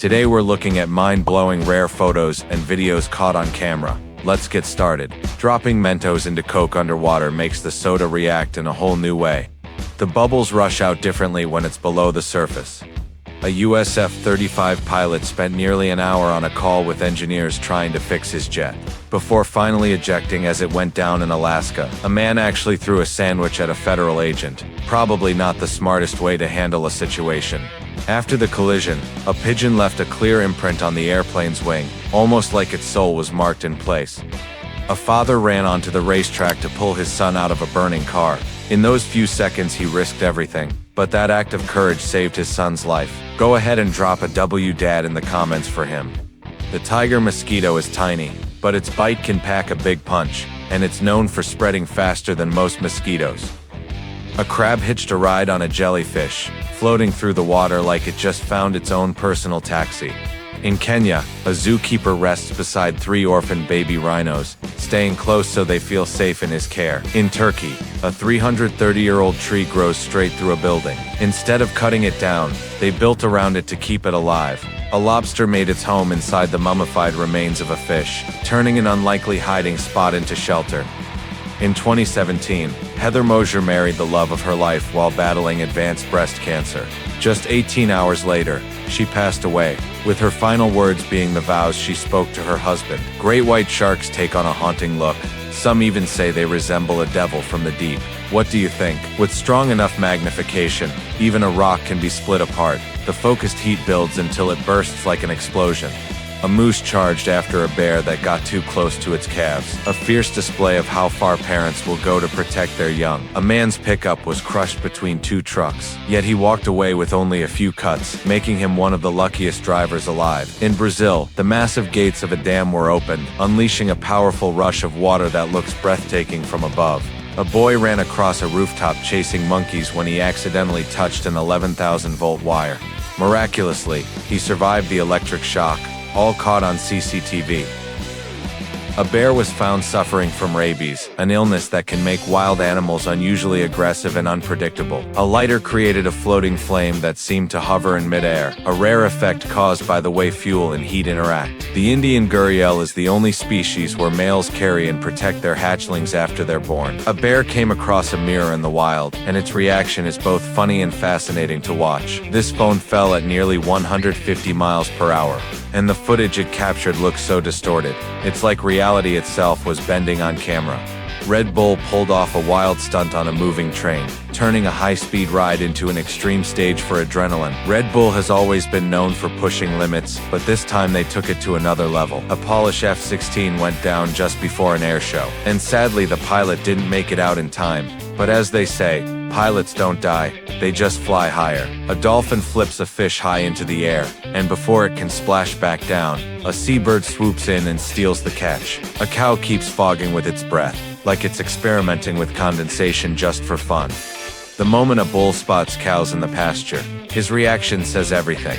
Today we're looking at mind-blowing rare photos and videos caught on camera. Let's get started. Dropping Mentos into Coke underwater makes the soda react in a whole new way. The bubbles rush out differently when it's below the surface. A US F-35 pilot spent nearly an hour on a call with engineers trying to fix his jet, before finally ejecting as it went down in Alaska. A man actually threw a sandwich at a federal agent, probably not the smartest way to handle a situation. After the collision, a pigeon left a clear imprint on the airplane's wing, almost like its soul was marked in place. A father ran onto the racetrack to pull his son out of a burning car. In those few seconds he risked everything, but that act of courage saved his son's life. Go ahead and drop a W dad in the comments for him. The tiger mosquito is tiny, but its bite can pack a big punch, and it's known for spreading faster than most mosquitoes. A crab hitched a ride on a jellyfish, floating through the water like it just found its own personal taxi. In Kenya, a zookeeper rests beside 3 orphaned baby rhinos, staying close so they feel safe in his care. In Turkey, a 330-year-old tree grows straight through a building. Instead of cutting it down, they built around it to keep it alive. A lobster made its home inside the mummified remains of a fish, turning an unlikely hiding spot into shelter. In 2017, Heather Mosier married the love of her life while battling advanced breast cancer. Just 18 hours later, she passed away, with her final words being the vows she spoke to her husband. Great white sharks take on a haunting look. Some even say they resemble a devil from the deep. What do you think? With strong enough magnification, even a rock can be split apart. The focused heat builds until it bursts like an explosion. A moose charged after a bear that got too close to its calves. A fierce display of how far parents will go to protect their young. A man's pickup was crushed between 2 trucks, yet he walked away with only a few cuts, making him one of the luckiest drivers alive. In Brazil, the massive gates of a dam were opened, unleashing a powerful rush of water that looks breathtaking from above. A boy ran across a rooftop chasing monkeys when he accidentally touched an 11,000-volt wire. Miraculously, he survived the electric shock, all caught on CCTV. A bear was found suffering from rabies, an illness that can make wild animals unusually aggressive and unpredictable. A lighter created a floating flame that seemed to hover in midair, a rare effect caused by the way fuel and heat interact. The Indian gharial is the only species where males carry and protect their hatchlings after they're born. A bear came across a mirror in the wild, and its reaction is both funny and fascinating to watch. This phone fell at nearly 150 miles per hour, and the footage it captured looks so distorted. It's like reality itself was bending on camera. Red Bull pulled off a wild stunt on a moving train, turning a high-speed ride into an extreme stage for adrenaline. Red Bull has always been known for pushing limits, but this time they took it to another level. A Polish F-16 went down just before an air show, and sadly the pilot didn't make it out in time. But as they say, pilots don't die, they just fly higher. A dolphin flips a fish high into the air, and before it can splash back down, a seabird swoops in and steals the catch. A cow keeps fogging with its breath, like it's experimenting with condensation just for fun. The moment a bull spots cows in the pasture, his reaction says everything.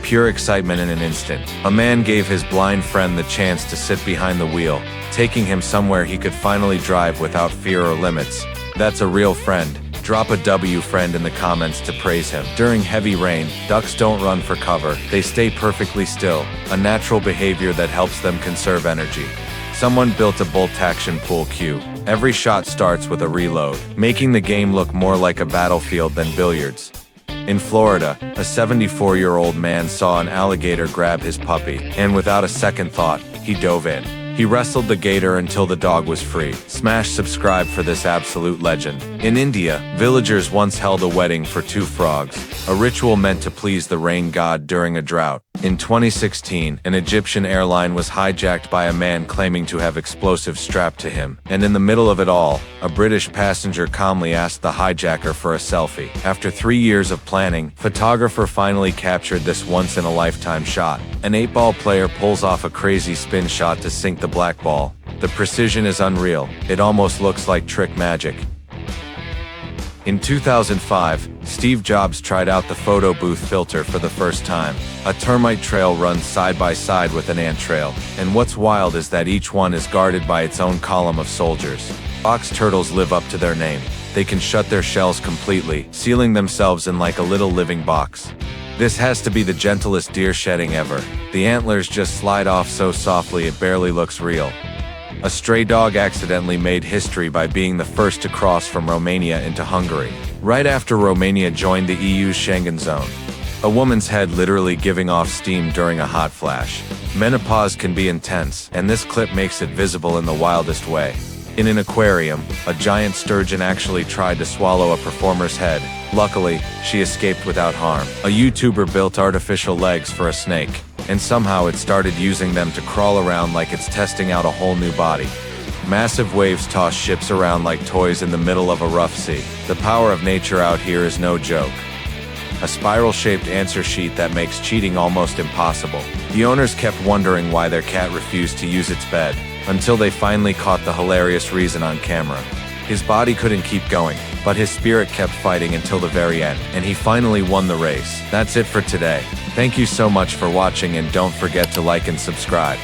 Pure excitement in an instant. A man gave his blind friend the chance to sit behind the wheel, taking him somewhere he could finally drive without fear or limits. That's a real friend. Drop a W friend in the comments to praise him. During heavy rain, ducks don't run for cover, they stay perfectly still, a natural behavior that helps them conserve energy. Someone built a bolt-action pool cue. Every shot starts with a reload, making the game look more like a battlefield than billiards. In Florida, a 74-year-old man saw an alligator grab his puppy, and without a second thought, he dove in. He wrestled the gator until the dog was free. Smash subscribe for this absolute legend. In India, villagers once held a wedding for 2 frogs, a ritual meant to please the rain god during a drought. In 2016, an Egyptian airline was hijacked by a man claiming to have explosives strapped to him, and in the middle of it all, a British passenger calmly asked the hijacker for a selfie. After 3 years of planning, photographer finally captured this once-in-a-lifetime shot. An 8-ball player pulls off a crazy spin shot to sink the black ball. The precision is unreal. It almost looks like trick magic. In 2005, Steve Jobs tried out the photo booth filter for the first time. A termite trail runs side by side with an ant trail, and what's wild is that each one is guarded by its own column of soldiers. Box turtles live up to their name. They can shut their shells completely, sealing themselves in like a little living box. This has to be the gentlest deer shedding ever. The antlers just slide off so softly it barely looks real. A stray dog accidentally made history by being the first to cross from Romania into Hungary, right after Romania joined the EU's Schengen zone. A woman's head literally giving off steam during a hot flash. Menopause can be intense, and this clip makes it visible in the wildest way. In an aquarium, a giant sturgeon actually tried to swallow a performer's head. Luckily, she escaped without harm. A YouTuber built artificial legs for a snake, and somehow it started using them to crawl around like it's testing out a whole new body. Massive waves toss ships around like toys in the middle of a rough sea. The power of nature out here is no joke. A spiral-shaped answer sheet that makes cheating almost impossible. The owners kept wondering why their cat refused to use its bed, until they finally caught the hilarious reason on camera. His body couldn't keep going, but his spirit kept fighting until the very end, and he finally won the race. That's it for today. Thank you so much for watching, and don't forget to like and subscribe.